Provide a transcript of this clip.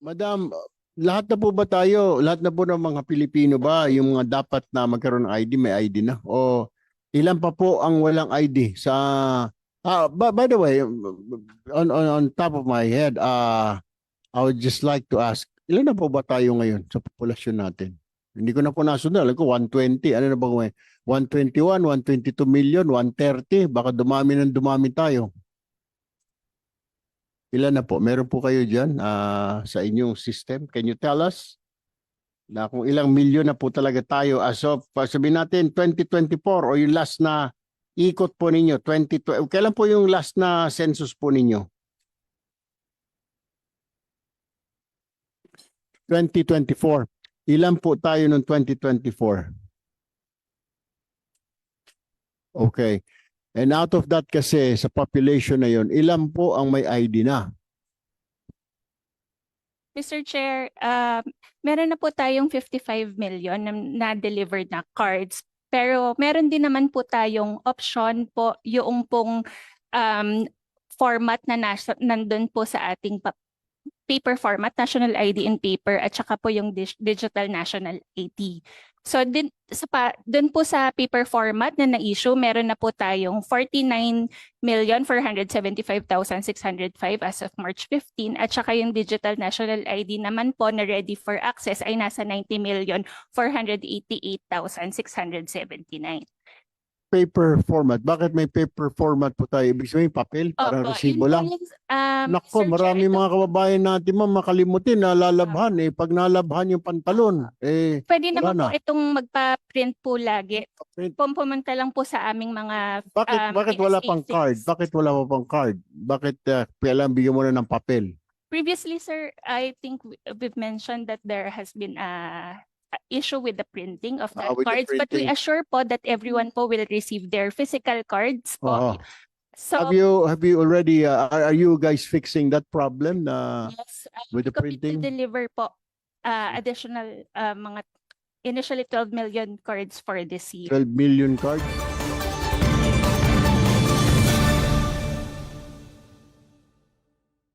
Madam, lahat na po ba tayo, lahat na po ng mga Pilipino ba, yung mga dapat na magkaroon ng ID, may ID na? O ilan pa po ang walang ID sa... by the way, on top of my head, I would just like to ask, ilan na po ba tayo ngayon sa populasyon natin? Hindi ko na po nasunod. Alam ko, 120. Ano na ba ngayon? 121, 122 million, 130. Baka dumami ng dumami tayo. Ilan na po? Meron po kayo dyan sa inyong system? Can you tell us na kung ilang milyon na po talaga tayo as of, sabihin natin 2024 o yung last na ikot po ninyo, kailan po yung last na census po ninyo? 2024. Ilan po tayo noong 2024? Okay. And out of that kasi, sa population na yon, ilan po ang may ID na? Mr. Chair, meron na po tayong 55 million na delivered na cards. Pero meron din naman po tayong option po yung pong format na nandun po sa ating paper format, national ID in paper, at saka po yung digital national ID. So dun po sa paper format na na-issue, meron na po tayong 49,475,605 as of March 15, at saka yung digital national ID naman po na ready for access ay nasa 90,488,679. Paper format. Bakit may paper format po tayo? Ibig sabihin papel? Parang Opo, resibo yun po lang? yung, Nako, Sir Chair, marami ito- mga kababayan natin ma'am makalimutin, nalalabhan. Pag nalabhan yung pantalon, Pwede wala naman po na. itong magpa-print po lagi. Print. Pumunta lang po sa aming mga Bakit wala pang PSA6. card? Bakit wala pa pang card? Bakit kailangan bigyan mo na ng papel? Previously, sir, I think we've mentioned that there has been a issue with the printing of that with the cards, but we printing. assure po that everyone po will receive their physical cards po. Oo. So, Have you already are you guys fixing that problem na yes, with the we commit to printing? deliver po additional mga initially 12 million cards for this year. 12 million cards?